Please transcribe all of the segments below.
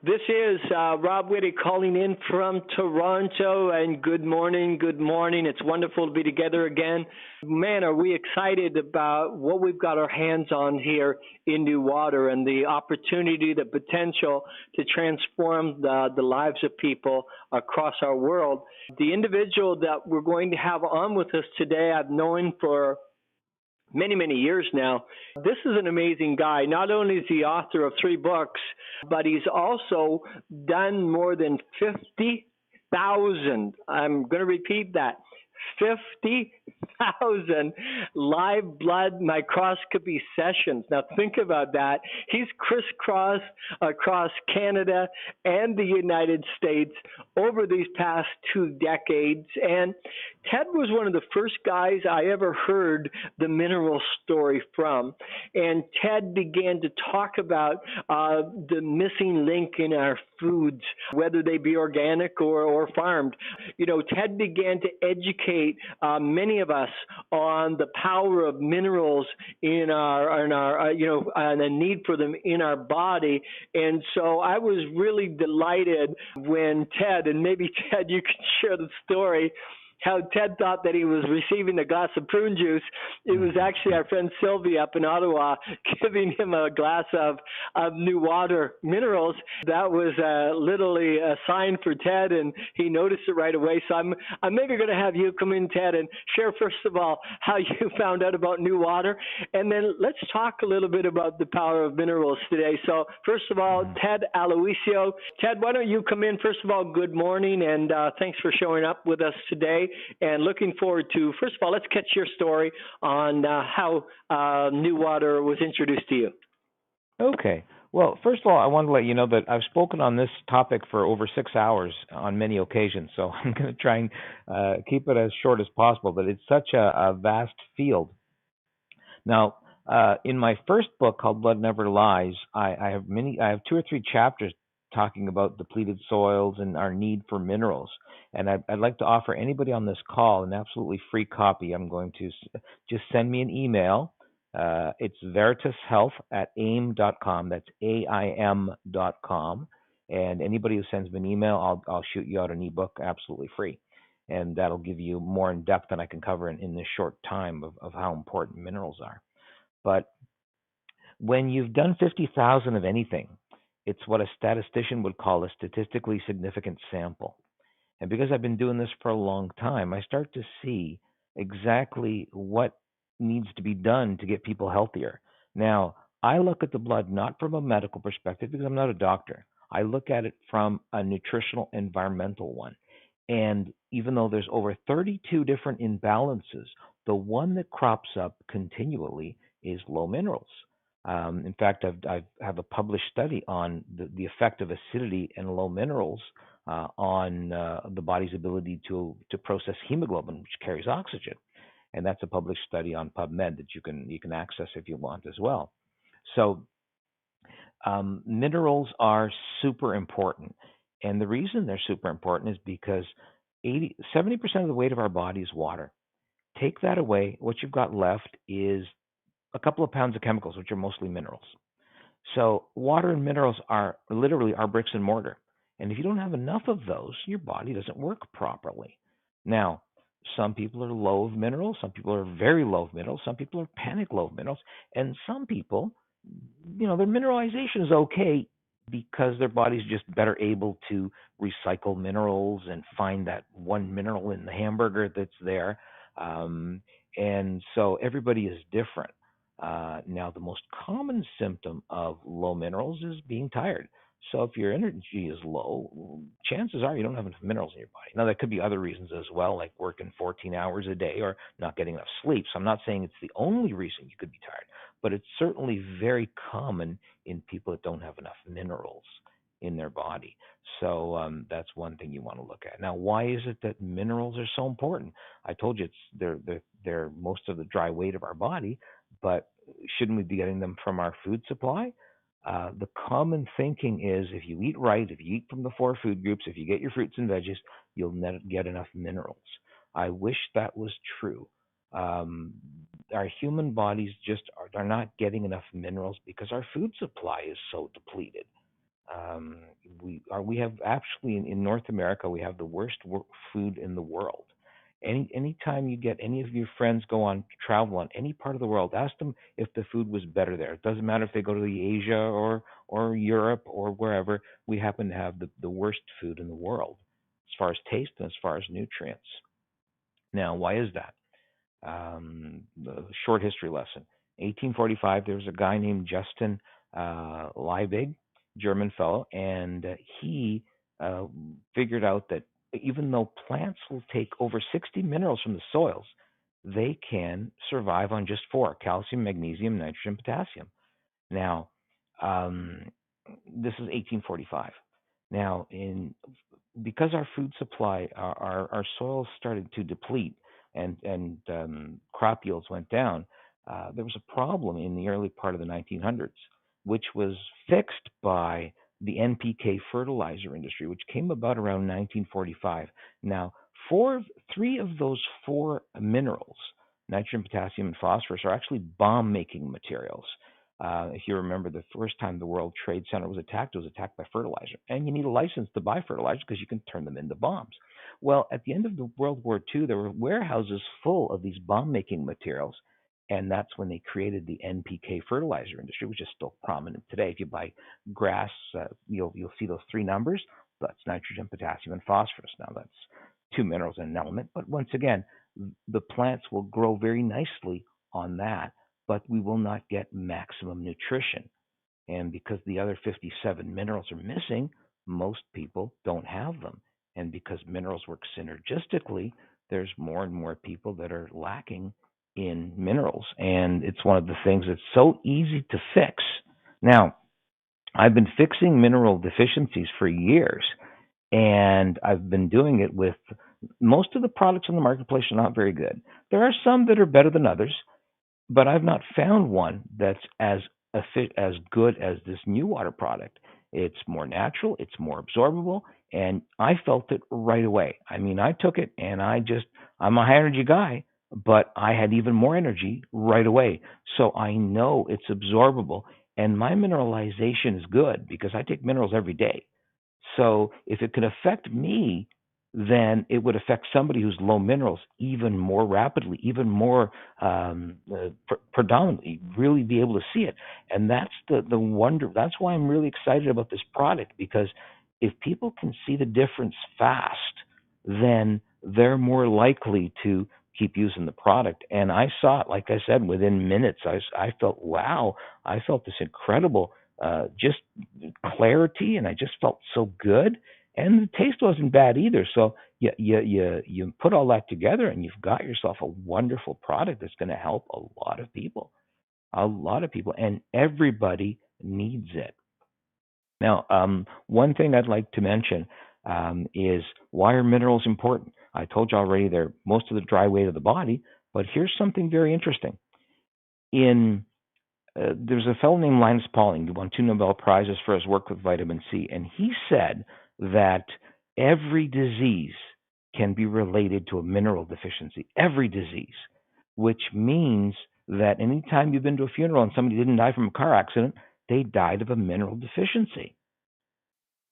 This is Rob Whitty calling in from Toronto, and good morning, good morning. It's wonderful to be together again. Man, are we excited about what we've got our hands on here in NuWTR and the opportunity, the potential to transform the lives of people across our world. The individual that we're going to have on with us today, I've known for many years now. This is an amazing guy. Not only is he author of 3 books, but he's also done more than 50,000. I'm going to repeat that. 50,000 live blood microscopy sessions. Now think about that. He's crisscrossed across Canada and the United States over these past 2 decades. And Ted was one of the first guys I ever heard the mineral story from. And Ted began to talk about the missing link in our foods, whether they be organic or farmed. You know, Ted began to educate many of us on the power of minerals in our and the need for them in our body. And so I was really delighted when Ted, and maybe Ted, you can share the story, how Ted thought that he was receiving a glass of prune juice. It was actually our friend Sylvia up in Ottawa giving him a glass of NuWTR minerals. That was literally a sign for Ted, and he noticed it right away. So I'm maybe going to have you come in, Ted, and share, first of all, how you found out about NuWTR, and then let's talk a little bit about the power of minerals today. So first of all, Ted Aloisio. Ted, why don't you come in? First of all, good morning, and thanks for showing up with us today. And looking forward to, first of all, let's catch your story on how NuWTR was introduced to you. Okay. Well, first of all, I want to let you know that I've spoken on this topic for over 6 hours on many occasions, so I'm going to try and keep it as short as possible, but it's such a vast field. Now, in my first book called Blood Never Lies, I have 2 or 3 chapters talking about depleted soils and our need for minerals. And I'd like to offer anybody on this call an absolutely free copy. I'm going to just send me an email. It's veritashealth@aim.com. That's AIM.com. And anybody who sends me an email, I'll shoot you out an ebook absolutely free. And that'll give you more in depth than I can cover in this short time of how important minerals are. But when you've done 50,000 of anything, it's what a statistician would call a statistically significant sample. And because I've been doing this for a long time, I start to see exactly what needs to be done to get people healthier. Now, I look at the blood not from a medical perspective because I'm not a doctor. I look at it from a nutritional environmental one. And even though there's over 32 different imbalances, the one that crops up continually is low minerals. In fact, I have a published study on the effect of acidity and low minerals on the body's ability to process hemoglobin, which carries oxygen, and that's a published study on PubMed that you can access if you want as well. So minerals are super important, and the reason they're super important is because 70% of the weight of our body is water. Take that away, what you've got left is a couple of pounds of chemicals, which are mostly minerals. So water and minerals are literally our bricks and mortar. And if you don't have enough of those, your body doesn't work properly. Now, some people are low of minerals, some people are very low of minerals, some people are panic low of minerals, and some people, their mineralization is okay because their body's just better able to recycle minerals and find that one mineral in the hamburger that's there. And so everybody is different. Now, the most common symptom of low minerals is being tired. So if your energy is low, chances are you don't have enough minerals in your body. Now, there could be other reasons as well, like working 14 hours a day or not getting enough sleep. So I'm not saying it's the only reason you could be tired, but it's certainly very common in people that don't have enough minerals in their body. So that's one thing you want to look at. Now, why is it that minerals are so important? I told you they're most of the dry weight of our body, but shouldn't we be getting them from our food supply? The common thinking is if you eat right, if you eat from the 4 food groups, if you get your fruits and veggies, you'll get enough minerals. I wish that was true. Our human bodies just are not getting enough minerals because our food supply is so depleted. Um, we have actually in North America we have the worst food in the world. Anytime you get any of your friends go on travel on any part of the world, ask them if the food was better there. It doesn't matter if they go to the Asia or Europe or wherever. We happen to have the worst food in the world as far as taste and as far as nutrients. Now, why is that? The short history lesson. 1845, there was a guy named Justin Liebig, German fellow, and he uh, figured out that even though plants will take over 60 minerals from the soils, they can survive on just four: calcium, magnesium, nitrogen, potassium. Now, um, this is 1845. Now, in because our food supply, our soils started to deplete and crop yields went down, there was a problem in the early part of the 1900s, which was fixed by the NPK fertilizer industry, which came about around 1945. Now, three of those four minerals, nitrogen, potassium, and phosphorus, are actually bomb-making materials. If you remember, the first time the World Trade Center was attacked, it was attacked by fertilizer. And you need a license to buy fertilizer because you can turn them into bombs. Well, at the end of the World War II, there were warehouses full of these bomb making materials. And that's when they created the NPK fertilizer industry, which is still prominent today. If you buy grass, you'll see those three numbers. That's nitrogen, potassium, and phosphorus. Now, that's two minerals and an element. But once again, the plants will grow very nicely on that, but we will not get maximum nutrition. And because the other 57 minerals are missing, most people don't have them. And because minerals work synergistically, there's more and more people that are lacking in minerals. And it's one of the things that's so easy to fix. Now, I've been fixing mineral deficiencies for years, and I've been doing it with most of the products in the marketplace are not very good. There are some that are better than others, but I've not found one that's as good as this NuWTR product. It's more natural, it's more absorbable, and I felt it right away. I mean, I took it and I'm a high energy guy, but I had even more energy right away. So I know it's absorbable, and my mineralization is good because I take minerals every day. So if it could affect me, then it would affect somebody who's low minerals even more rapidly, even more predominantly, really be able to see it. And that's the wonder. That's why I'm really excited about this product, because if people can see the difference fast, then they're more likely to keep using the product. And I saw it, like I said, within minutes. I felt, wow, I felt this incredible just clarity, and I just felt so good. And the taste wasn't bad either. So you put all that together, and you've got yourself a wonderful product that's going to help a lot of people, and everybody needs it. Now, one thing I'd like to mention is, why are minerals important? I told you already they're most of the dry weight of the body, but here's something very interesting. In There's a fellow named Linus Pauling who won two Nobel Prizes for his work with vitamin C, and he said that every disease can be related to a mineral deficiency. Every disease, which means that anytime you've been to a funeral and somebody didn't die from a car accident, they died of a mineral deficiency.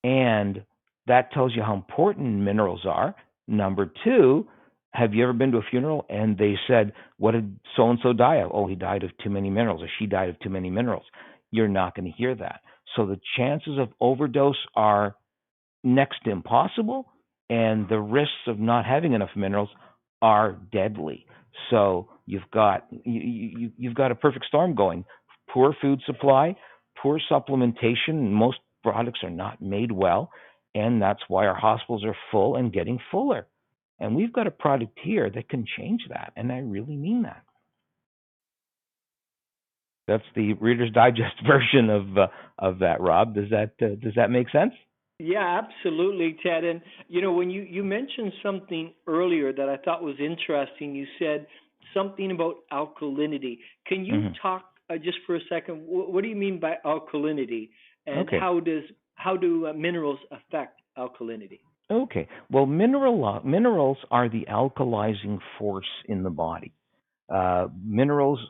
And that tells you how important minerals are. Number two, have you ever been to a funeral and they said, "What did so and so die of?" "Oh, he died of too many minerals," or "She died of too many minerals." You're not going to hear that. So the chances of overdose are next to impossible, and the risks of not having enough minerals are deadly. So you've got a perfect storm going: poor food supply, poor supplementation. Most products are not made well, and that's why our hospitals are full and getting fuller. And we've got a product here that can change that, and I really mean that. That's the Reader's Digest version of that. Rob, does that make sense? Yeah, absolutely, Ted. And when you mentioned something earlier that I thought was interesting, you said something about alkalinity. Can you Hmm. talk just for a second? What do you mean by alkalinity, and Okay. how do minerals affect alkalinity? Okay. Well, minerals are the alkalizing force in the body. Minerals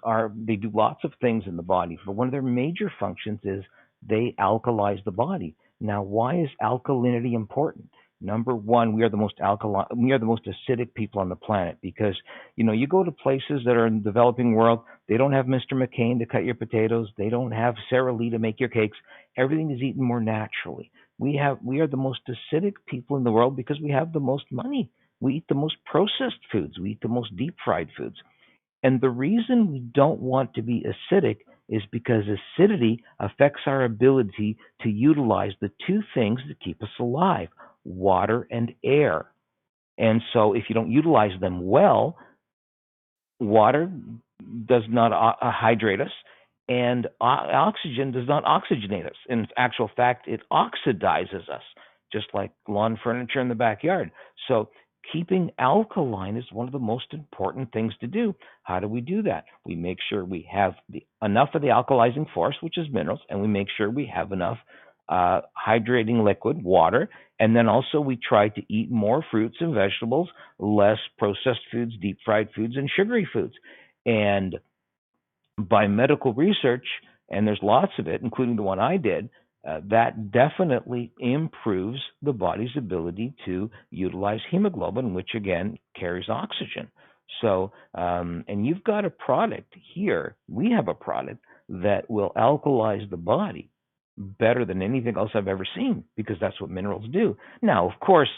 they do lots of things in the body, but one of their major functions is they alkalize the body. Now, why is alkalinity important? Number one, we are the most alkaline, we are the most acidic people on the planet because, you go to places that are in the developing world, they don't have Mr. McCain to cut your potatoes, they don't have Sarah Lee to make your cakes. Everything is eaten more naturally. We are the most acidic people in the world because we have the most money. We eat the most processed foods. We eat the most deep fried foods. And the reason we don't want to be acidic is because acidity affects our ability to utilize the two things that keep us alive, water and air. And so if you don't utilize them well, water does not hydrate us, and oxygen does not oxygenate us. In actual fact, it oxidizes us, just like lawn furniture in the backyard. So keeping alkaline is one of the most important things to do. How do we do that? We make sure we have enough of the alkalizing force, which is minerals, and we make sure we have enough hydrating liquid, water, and then also we try to eat more fruits and vegetables, less processed foods, deep fried foods, and sugary foods. And by medical research, and there's lots of it, including the one I did, that definitely improves the body's ability to utilize hemoglobin, which again carries oxygen. So, and you've got a product here. We have a product that will alkalize the body better than anything else I've ever seen because that's what minerals do. Now, of course,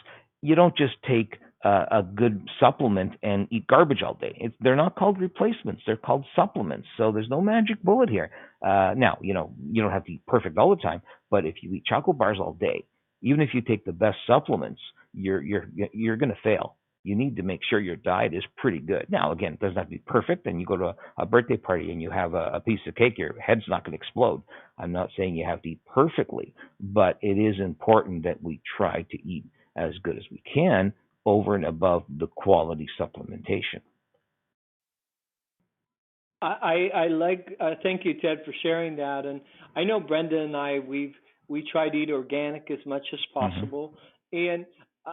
you don't just take a good supplement and eat garbage all day. They're not called replacements; they're called supplements. So there's no magic bullet here. Now, you don't have to eat perfect all the time, but if you eat chocolate bars all day, even if you take the best supplements, you're going to fail. You need to make sure your diet is pretty good. Now, again, it doesn't have to be perfect. And you go to a birthday party and you have a piece of cake, your head's not going to explode. I'm not saying you have to eat perfectly, but it is important that we try to eat as good as we can over and above the quality supplementation. I like. Thank you, Ted, for sharing that. And I know Brenda and I we try to eat organic as much as Hmm. possible. And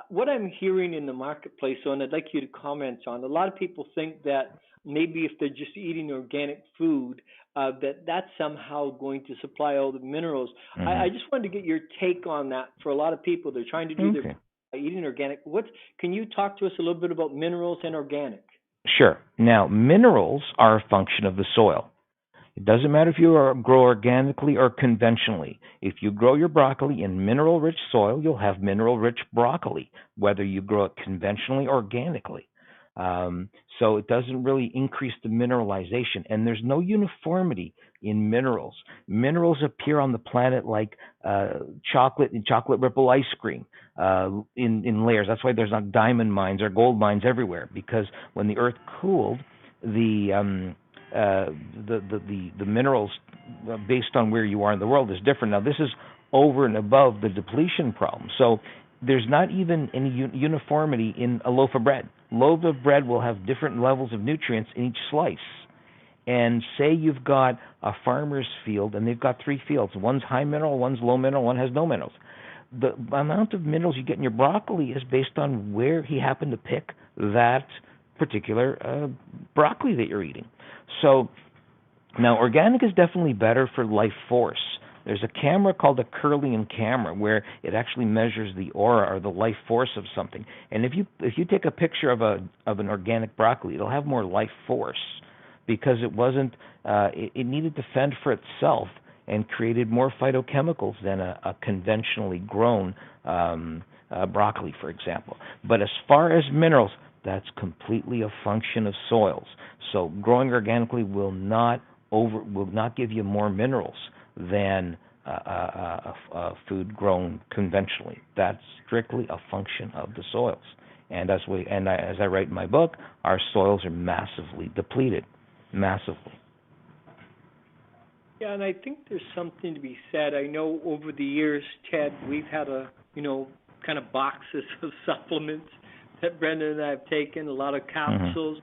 what I'm hearing in the marketplace, and I'd like you to comment on. A lot of people think that maybe if they're just eating organic food, that that's somehow going to supply all the minerals. Hmm. I just wanted to get your take on that. For a lot of people, they're trying to do their Okay. eating organic. What can you talk to us a little bit about minerals and organic? Sure. Now, minerals are a function of the soil. It doesn't matter if you grow organically or conventionally. If you grow your broccoli in mineral rich soil, you'll have mineral rich broccoli, whether you grow it conventionally or organically. Um, so it doesn't really increase the mineralization, and there's no uniformity in minerals. Minerals appear on the planet like chocolate and chocolate ripple ice cream in layers. That's why there's not diamond mines or gold mines everywhere, because when the Earth cooled, the uh, the minerals based on where you are in the world is different. Now, this is over and above the depletion problem. So there's not even any uniformity in a loaf of bread. Loaf of bread will have different levels of nutrients in each slice. And say you've got a farmer's field and they've got three fields. One's high mineral, one's low mineral, one has no minerals. The amount of minerals you get in your broccoli is based on where he happened to pick that particular broccoli that you're eating. So now organic is definitely better for life force. There's a camera called a Kirlian camera where it actually measures the aura or the life force of something. And if you take a picture of an organic broccoli, it'll have more life force because it needed to fend for itself and created more phytochemicals than a conventionally grown broccoli, for example. But as far as minerals, that's completely a function of soils. So growing organically will not give you more minerals than food grown conventionally. That's strictly a function of the soils. And as I write in my book, our soils are massively depleted, massively. Yeah, and I think there's something to be said. I know over the years, Ted, we've had kind of boxes of supplements that Brenda and I have taken, a lot of Hmm. capsules.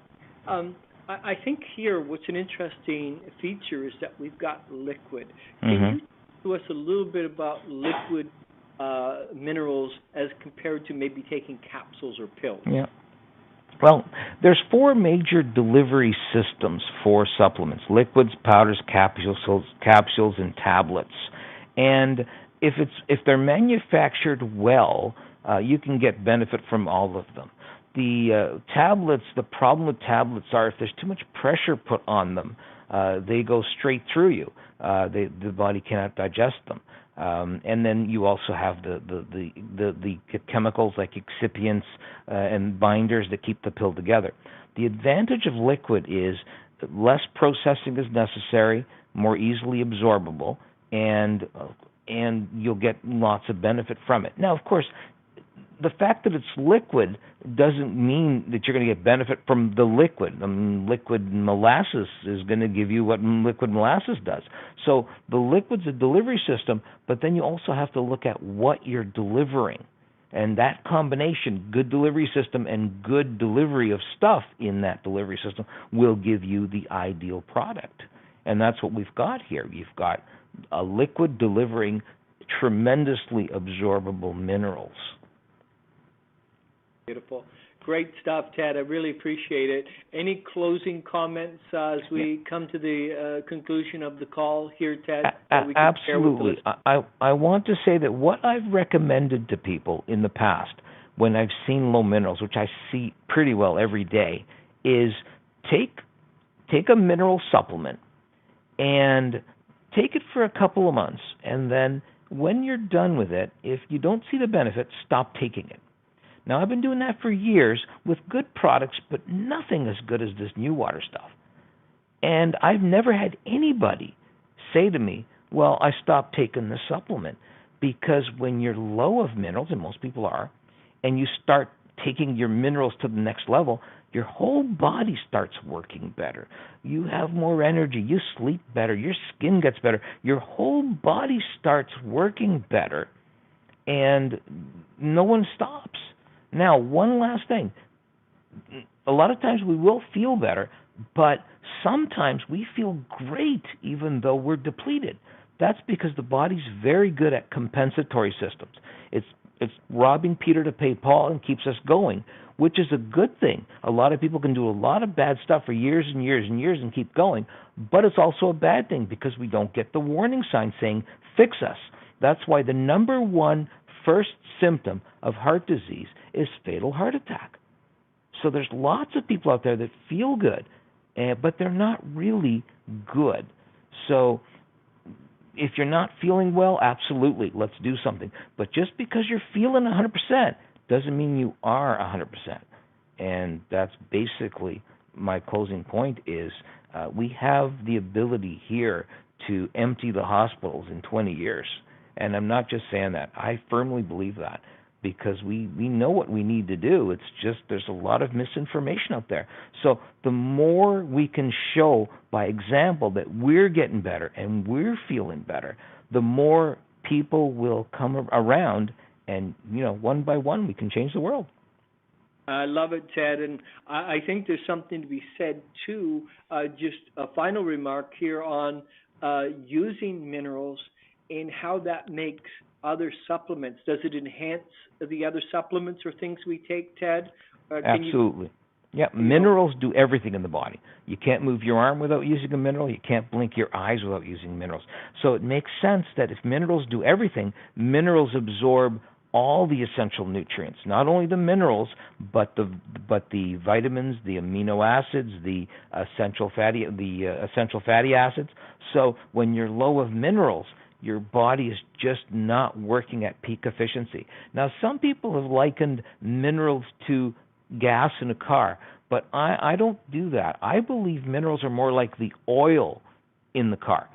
I think here what's an interesting feature is that we've got liquid. Can Hmm. you talk to us a little bit about liquid minerals as compared to maybe taking capsules or pills? Yeah. Well, there's four major delivery systems for supplements: liquids, powders, capsules, and tablets. And if they're manufactured well, you can get benefit from all of them. The tablets, the problem with tablets are if there's too much pressure put on them, they go straight through you. The body cannot digest them. And then you also have the chemicals like excipients and binders that keep the pill together. The advantage of liquid is less processing is necessary, more easily absorbable, and you'll get lots of benefit from it. Now, of course, the fact that it's liquid doesn't mean that you're going to get benefit from the liquid. I mean, liquid molasses is going to give you what liquid molasses does. So the liquid's a delivery system, but then you also have to look at what you're delivering. And that combination, good delivery system and good delivery of stuff in that delivery system, will give you the ideal product. And that's what we've got here. You've got a liquid delivering tremendously absorbable minerals. Beautiful. Great stuff, Ted. I really appreciate it. Any closing comments as we come to the conclusion of the call here, Ted? Absolutely. I want to say that what I've recommended to people in the past when I've seen low minerals, which I see pretty well every day, is take a mineral supplement and take it for a couple of months. And then when you're done with it, if you don't see the benefit, stop taking it. Now, I've been doing that for years with good products, but nothing as good as this NuWTR stuff. And I've never had anybody say to me, well, I stopped taking the supplement. Because when you're low of minerals, and most people are, and you start taking your minerals to the next level, your whole body starts working better. You have more energy. You sleep better. Your skin gets better. Your whole body starts working better, and no one stops. Now, one last thing. A lot of times we will feel better, but sometimes we feel great even though we're depleted. That's because the body's very good at compensatory systems. It's robbing Peter to pay Paul and keeps us going, which is a good thing. A lot of people can do a lot of bad stuff for years and years and years and keep going, but it's also a bad thing because we don't get the warning sign saying, fix us. That's why the number one first symptom of heart disease is fatal heart attack. So there's lots of people out there that feel good, but they're not really good. So if you're not feeling well, absolutely, let's do something. But just because you're feeling 100% doesn't mean you are 100%. And that's basically my closing point is we have the ability here to empty the hospitals in 20 years. And I'm not just saying that. I firmly believe that because we know what we need to do. It's just there's a lot of misinformation out there. So the more we can show by example that we're getting better and we're feeling better, the more people will come around and, one by one we can change the world. I love it, Ted, and I think there's something to be said, too, just a final remark here on using minerals and how that makes other supplements. Does it enhance the other supplements or things we take, Ted? Absolutely. Yeah, minerals do everything in the body. You can't move your arm without using a mineral. You can't blink your eyes without using minerals. So it makes sense that if minerals do everything, minerals absorb all the essential nutrients, not only the minerals, but the vitamins, the amino acids, the essential fatty acids. So when you're low of minerals, your body is just not working at peak efficiency. Now, some people have likened minerals to gas in a car, but I don't do that. I believe minerals are more like the oil in the car.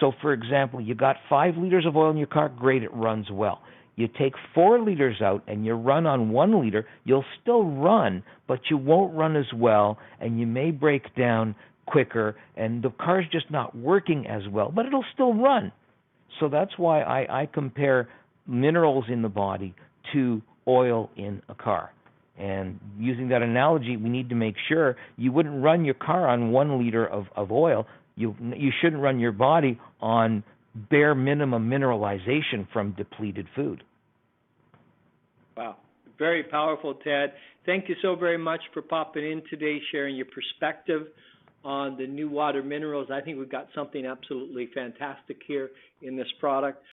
So, for example, you got 5 liters of oil in your car, great, it runs well. You take 4 liters out and you run on 1 liter, you'll still run, but you won't run as well, and you may break down quicker, and the car's just not working as well, but it'll still run. So that's why I compare minerals in the body to oil in a car. And using that analogy, we need to make sure you wouldn't run your car on 1 liter of oil. You shouldn't run your body on bare minimum mineralization from depleted food. Wow. Very powerful, Ted. Thank you so very much for popping in today, sharing your perspective on the NuWTR minerals. I think we've got something absolutely fantastic here in this product.